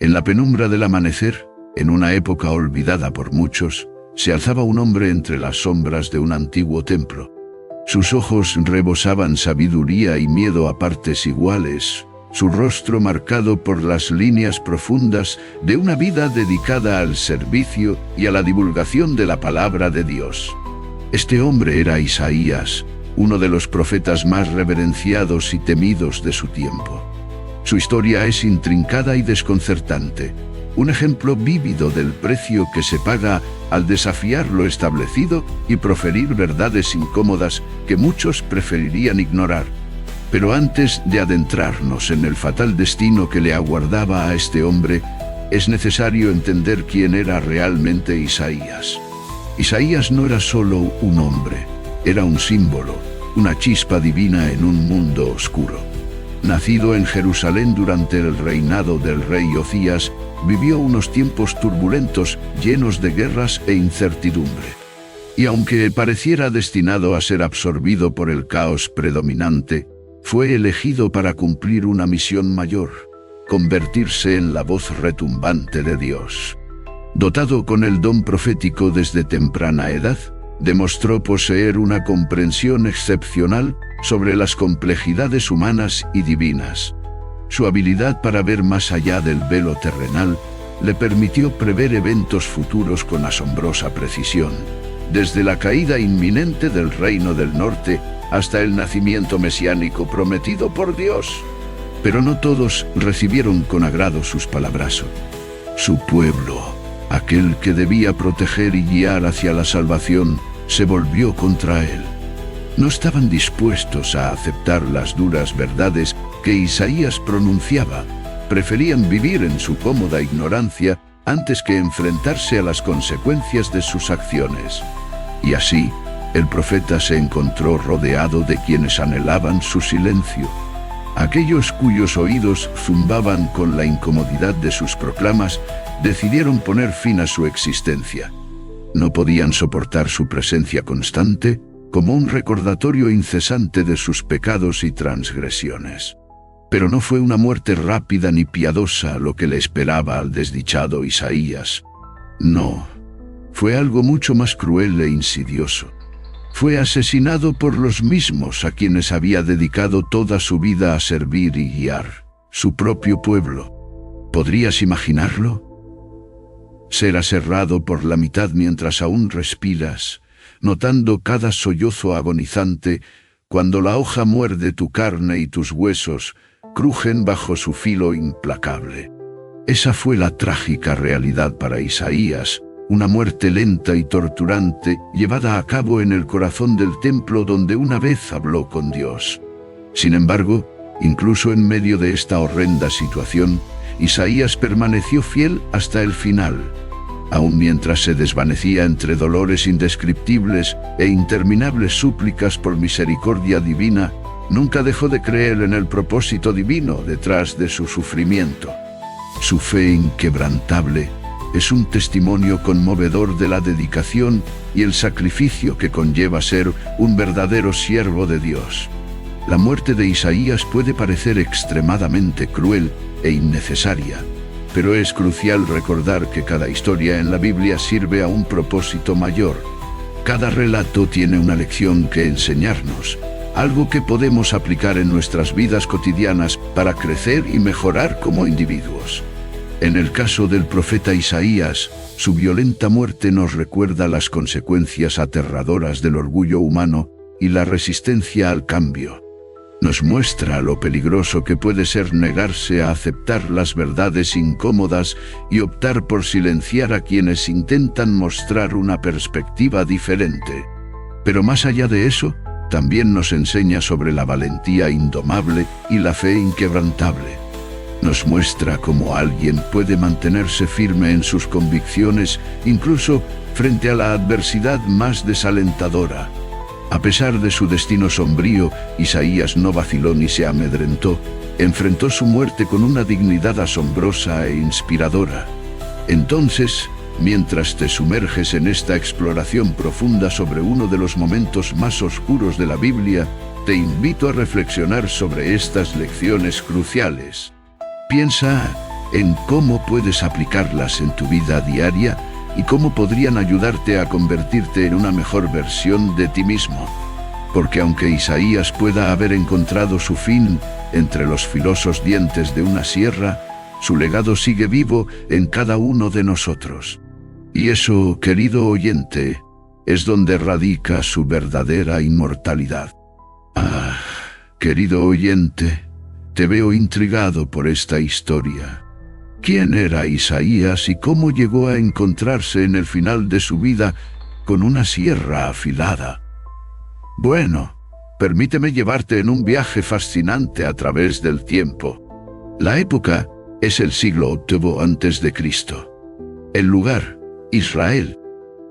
En la penumbra del amanecer, en una época olvidada por muchos, se alzaba un hombre entre las sombras de un antiguo templo. Sus ojos rebosaban sabiduría y miedo a partes iguales, su rostro marcado por las líneas profundas de una vida dedicada al servicio y a la divulgación de la palabra de Dios. Este hombre era Isaías, uno de los profetas más reverenciados y temidos de su tiempo. Su historia es intrincada y desconcertante, un ejemplo vívido del precio que se paga al desafiar lo establecido y proferir verdades incómodas que muchos preferirían ignorar. Pero antes de adentrarnos en el fatal destino que le aguardaba a este hombre, es necesario entender quién era realmente Isaías. Isaías no era solo un hombre, era un símbolo, una chispa divina en un mundo oscuro. Nacido en Jerusalén durante el reinado del rey Ocías, vivió unos tiempos turbulentos, llenos de guerras e incertidumbre. Y aunque pareciera destinado a ser absorbido por el caos predominante, fue elegido para cumplir una misión mayor: convertirse en la voz retumbante de Dios. Dotado con el don profético desde temprana edad, demostró poseer una comprensión excepcional sobre las complejidades humanas y divinas. Su habilidad para ver más allá del velo terrenal le permitió prever eventos futuros con asombrosa precisión, desde la caída inminente del Reino del Norte hasta el nacimiento mesiánico prometido por Dios. Pero no todos recibieron con agrado sus palabras. Su pueblo, aquel que debía proteger y guiar hacia la salvación, se volvió contra él. No estaban dispuestos a aceptar las duras verdades que Isaías pronunciaba. Preferían vivir en su cómoda ignorancia antes que enfrentarse a las consecuencias de sus acciones. Y así, el profeta se encontró rodeado de quienes anhelaban su silencio. Aquellos cuyos oídos zumbaban con la incomodidad de sus proclamas decidieron poner fin a su existencia. No podían soportar su presencia constante como un recordatorio incesante de sus pecados y transgresiones. Pero no fue una muerte rápida ni piadosa lo que le esperaba al desdichado Isaías. No, fue algo mucho más cruel e insidioso. Fue asesinado por los mismos a quienes había dedicado toda su vida a servir y guiar, su propio pueblo. ¿Podrías imaginarlo? Ser aserrado por la mitad mientras aún respiras, notando cada sollozo agonizante, cuando la hoja muerde tu carne y tus huesos crujen bajo su filo implacable. Esa fue la trágica realidad para Isaías, una muerte lenta y torturante llevada a cabo en el corazón del templo donde una vez habló con Dios. Sin embargo, incluso en medio de esta horrenda situación, Isaías permaneció fiel hasta el final. Aun mientras se desvanecía entre dolores indescriptibles e interminables súplicas por misericordia divina, nunca dejó de creer en el propósito divino detrás de su sufrimiento. Su fe inquebrantable es un testimonio conmovedor de la dedicación y el sacrificio que conlleva ser un verdadero siervo de Dios. La muerte de Isaías puede parecer extremadamente cruel e innecesaria, pero es crucial recordar que cada historia en la Biblia sirve a un propósito mayor. Cada relato tiene una lección que enseñarnos, algo que podemos aplicar en nuestras vidas cotidianas para crecer y mejorar como individuos. En el caso del profeta Isaías, su violenta muerte nos recuerda las consecuencias aterradoras del orgullo humano y la resistencia al cambio. Nos muestra lo peligroso que puede ser negarse a aceptar las verdades incómodas y optar por silenciar a quienes intentan mostrar una perspectiva diferente. Pero más allá de eso, también nos enseña sobre la valentía indomable y la fe inquebrantable. Nos muestra cómo alguien puede mantenerse firme en sus convicciones, incluso frente a la adversidad más desalentadora. A pesar de su destino sombrío, Isaías no vaciló ni se amedrentó. Enfrentó su muerte con una dignidad asombrosa e inspiradora. Entonces, mientras te sumerges en esta exploración profunda sobre uno de los momentos más oscuros de la Biblia, te invito a reflexionar sobre estas lecciones cruciales. Piensa, en cómo puedes aplicarlas en tu vida diaria y cómo podrían ayudarte a convertirte en una mejor versión de ti mismo. Porque aunque Isaías pueda haber encontrado su fin entre los filosos dientes de una sierra, su legado sigue vivo en cada uno de nosotros. Y eso, querido oyente, es donde radica su verdadera inmortalidad. Ah, querido oyente, te veo intrigado por esta historia. ¿Quién era Isaías y cómo llegó a encontrarse en el final de su vida con una sierra afilada? Bueno, permíteme llevarte en un viaje fascinante a través del tiempo. La época es el siglo VIII a.C. El lugar, Israel.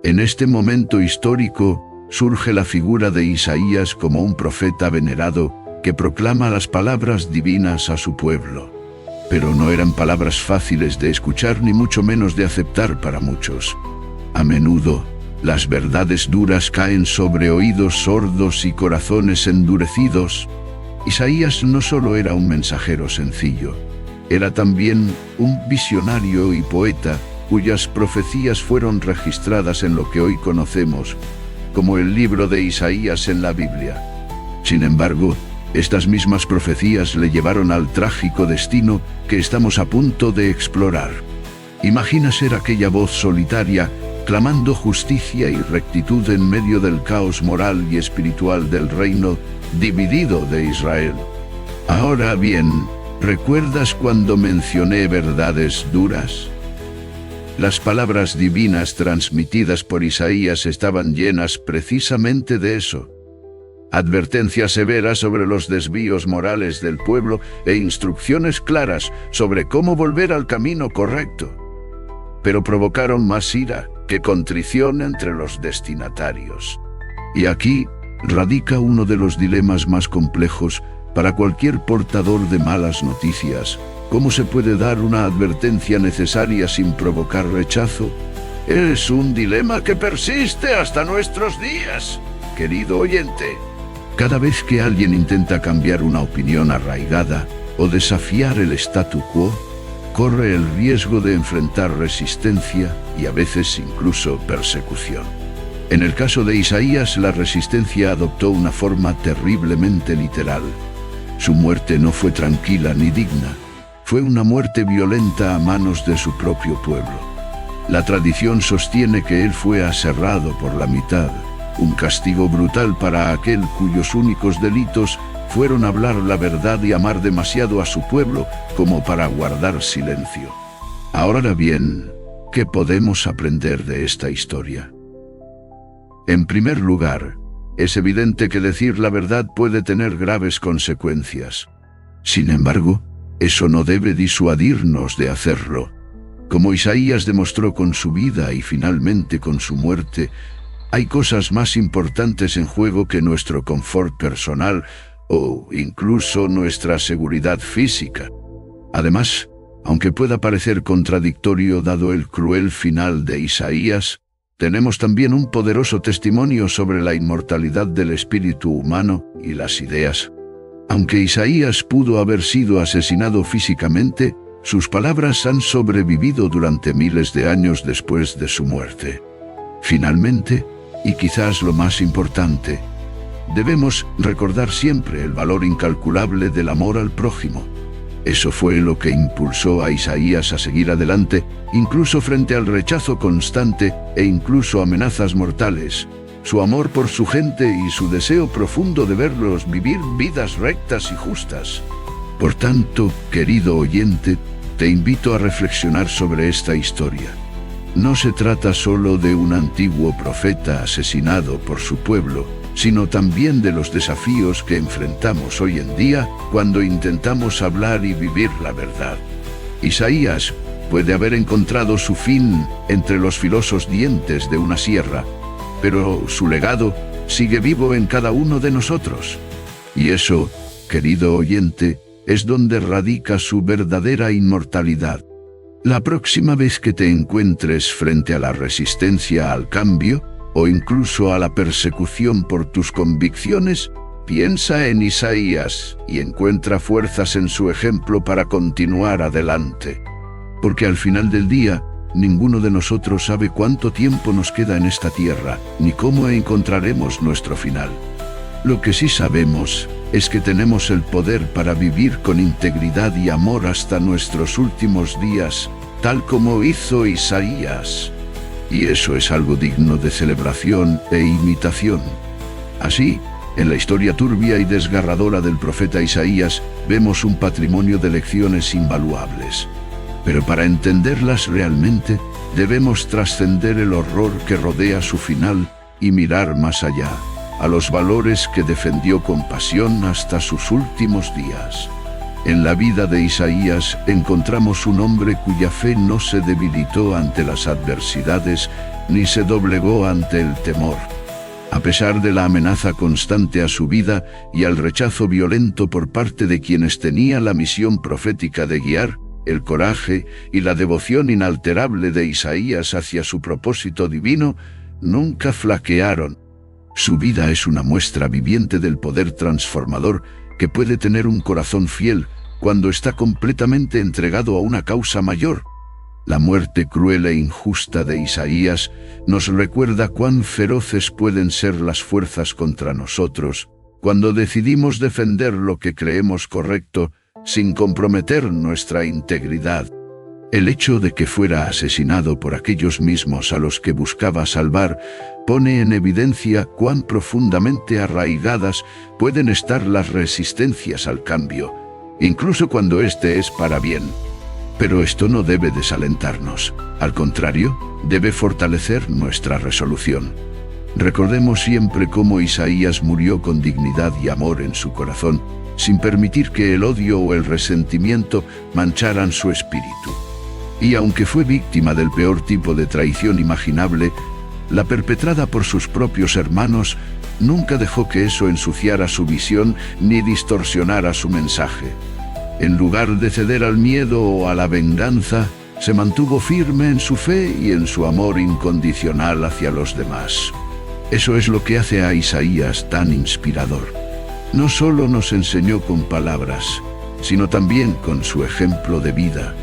En este momento histórico surge la figura de Isaías como un profeta venerado que proclama las palabras divinas a su pueblo. Pero no eran palabras fáciles de escuchar ni mucho menos de aceptar para muchos. A menudo, las verdades duras caen sobre oídos sordos y corazones endurecidos. Isaías no solo era un mensajero sencillo, era también un visionario y poeta cuyas profecías fueron registradas en lo que hoy conocemos como el libro de Isaías en la Biblia. Sin embargo, estas mismas profecías le llevaron al trágico destino que estamos a punto de explorar. Imagina ser aquella voz solitaria clamando justicia y rectitud en medio del caos moral y espiritual del reino dividido de Israel. Ahora bien, ¿recuerdas cuando mencioné verdades duras? Las palabras divinas transmitidas por Isaías estaban llenas precisamente de eso. Advertencias severas sobre los desvíos morales del pueblo e instrucciones claras sobre cómo volver al camino correcto. Pero provocaron más ira que contrición entre los destinatarios. Y aquí radica uno de los dilemas más complejos para cualquier portador de malas noticias. ¿Cómo se puede dar una advertencia necesaria sin provocar rechazo? Es un dilema que persiste hasta nuestros días, querido oyente. Cada vez que alguien intenta cambiar una opinión arraigada o desafiar el statu quo, corre el riesgo de enfrentar resistencia y a veces incluso persecución. En el caso de Isaías, la resistencia adoptó una forma terriblemente literal. Su muerte no fue tranquila ni digna. Fue una muerte violenta a manos de su propio pueblo. La tradición sostiene que él fue aserrado por la mitad, un castigo brutal para aquel cuyos únicos delitos fueron hablar la verdad y amar demasiado a su pueblo como para guardar silencio. Ahora bien, ¿qué podemos aprender de esta historia? En primer lugar, es evidente que decir la verdad puede tener graves consecuencias. Sin embargo, eso no debe disuadirnos de hacerlo. Como Isaías demostró con su vida y finalmente con su muerte, hay cosas más importantes en juego que nuestro confort personal o incluso nuestra seguridad física. Además, aunque pueda parecer contradictorio dado el cruel final de Isaías, tenemos también un poderoso testimonio sobre la inmortalidad del espíritu humano y las ideas. Aunque Isaías pudo haber sido asesinado físicamente, sus palabras han sobrevivido durante miles de años después de su muerte. Finalmente, y quizás lo más importante, debemos recordar siempre el valor incalculable del amor al prójimo. Eso fue lo que impulsó a Isaías a seguir adelante, incluso frente al rechazo constante e incluso amenazas mortales. Su amor por su gente y su deseo profundo de verlos vivir vidas rectas y justas. Por tanto, querido oyente, te invito a reflexionar sobre esta historia. No se trata solo de un antiguo profeta asesinado por su pueblo, sino también de los desafíos que enfrentamos hoy en día cuando intentamos hablar y vivir la verdad. Isaías puede haber encontrado su fin entre los filosos dientes de una sierra, pero su legado sigue vivo en cada uno de nosotros. Y eso, querido oyente, es donde radica su verdadera inmortalidad. La próxima vez que te encuentres frente a la resistencia al cambio, o incluso a la persecución por tus convicciones, piensa en Isaías y encuentra fuerzas en su ejemplo para continuar adelante. Porque al final del día, ninguno de nosotros sabe cuánto tiempo nos queda en esta tierra, ni cómo encontraremos nuestro final. Lo que sí sabemos es que tenemos el poder para vivir con integridad y amor hasta nuestros últimos días, tal como hizo Isaías. Y eso es algo digno de celebración e imitación. Así, en la historia turbia y desgarradora del profeta Isaías, vemos un patrimonio de lecciones invaluables. Pero para entenderlas realmente, debemos trascender el horror que rodea su final y mirar más allá, a los valores que defendió con pasión hasta sus últimos días. En la vida de Isaías encontramos un hombre cuya fe no se debilitó ante las adversidades ni se doblegó ante el temor. A pesar de la amenaza constante a su vida y al rechazo violento por parte de quienes tenía la misión profética de guiar, el coraje y la devoción inalterable de Isaías hacia su propósito divino nunca flaquearon. Su vida es una muestra viviente del poder transformador que puede tener un corazón fiel cuando está completamente entregado a una causa mayor. La muerte cruel e injusta de Isaías nos recuerda cuán feroces pueden ser las fuerzas contra nosotros cuando decidimos defender lo que creemos correcto sin comprometer nuestra integridad. El hecho de que fuera asesinado por aquellos mismos a los que buscaba salvar pone en evidencia cuán profundamente arraigadas pueden estar las resistencias al cambio, incluso cuando éste es para bien. Pero esto no debe desalentarnos, al contrario, debe fortalecer nuestra resolución. Recordemos siempre cómo Isaías murió con dignidad y amor en su corazón, sin permitir que el odio o el resentimiento mancharan su espíritu. Y aunque fue víctima del peor tipo de traición imaginable, la perpetrada por sus propios hermanos, nunca dejó que eso ensuciara su visión ni distorsionara su mensaje. En lugar de ceder al miedo o a la venganza, se mantuvo firme en su fe y en su amor incondicional hacia los demás. Eso es lo que hace a Isaías tan inspirador. No solo nos enseñó con palabras, sino también con su ejemplo de vida.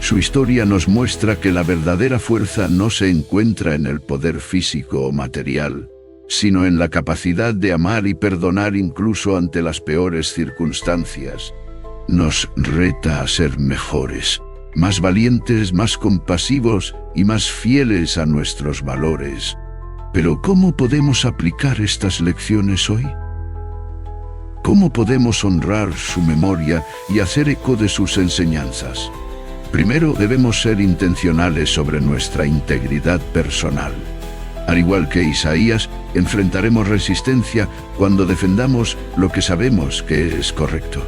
Su historia nos muestra que la verdadera fuerza no se encuentra en el poder físico o material, sino en la capacidad de amar y perdonar incluso ante las peores circunstancias. Nos reta a ser mejores, más valientes, más compasivos y más fieles a nuestros valores. Pero ¿cómo podemos aplicar estas lecciones hoy? ¿Cómo podemos honrar su memoria y hacer eco de sus enseñanzas? Primero, debemos ser intencionales sobre nuestra integridad personal. Al igual que Isaías, enfrentaremos resistencia cuando defendamos lo que sabemos que es correcto.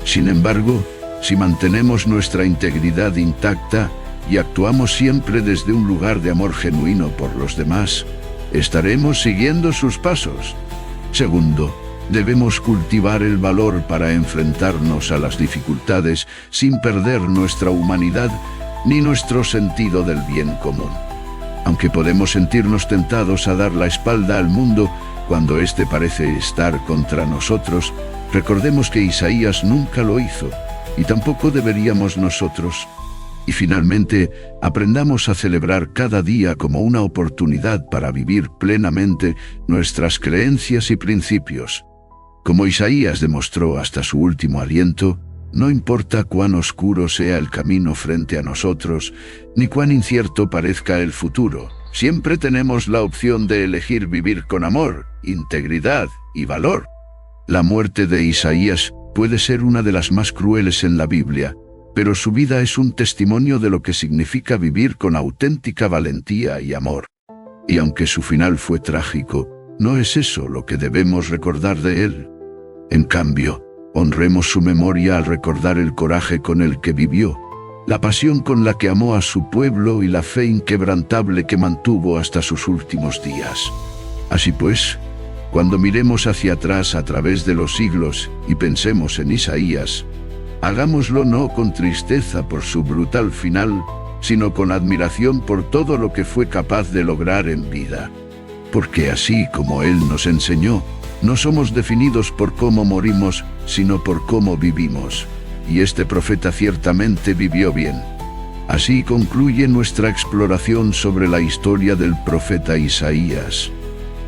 Sin embargo, si mantenemos nuestra integridad intacta y actuamos siempre desde un lugar de amor genuino por los demás, estaremos siguiendo sus pasos. Segundo, debemos cultivar el valor para enfrentarnos a las dificultades sin perder nuestra humanidad ni nuestro sentido del bien común. Aunque podemos sentirnos tentados a dar la espalda al mundo cuando éste parece estar contra nosotros, recordemos que Isaías nunca lo hizo, y tampoco deberíamos nosotros. Y finalmente, aprendamos a celebrar cada día como una oportunidad para vivir plenamente nuestras creencias y principios. Como Isaías demostró hasta su último aliento, no importa cuán oscuro sea el camino frente a nosotros, ni cuán incierto parezca el futuro, siempre tenemos la opción de elegir vivir con amor, integridad y valor. La muerte de Isaías puede ser una de las más crueles en la Biblia, pero su vida es un testimonio de lo que significa vivir con auténtica valentía y amor. Y aunque su final fue trágico, no es eso lo que debemos recordar de él. En cambio, honremos su memoria al recordar el coraje con el que vivió, la pasión con la que amó a su pueblo y la fe inquebrantable que mantuvo hasta sus últimos días. Así pues, cuando miremos hacia atrás a través de los siglos y pensemos en Isaías, hagámoslo no con tristeza por su brutal final, sino con admiración por todo lo que fue capaz de lograr en vida. Porque así como él nos enseñó, no somos definidos por cómo morimos, sino por cómo vivimos. Y este profeta ciertamente vivió bien. Así concluye nuestra exploración sobre la historia del profeta Isaías,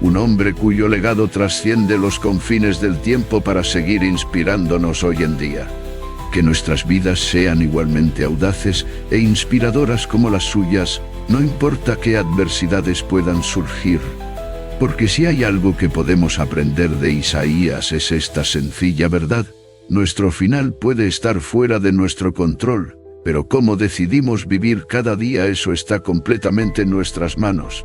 un hombre cuyo legado trasciende los confines del tiempo para seguir inspirándonos hoy en día. Que nuestras vidas sean igualmente audaces e inspiradoras como las suyas, no importa qué adversidades puedan surgir. Porque si hay algo que podemos aprender de Isaías es esta sencilla verdad: nuestro final puede estar fuera de nuestro control, pero cómo decidimos vivir cada día, eso está completamente en nuestras manos.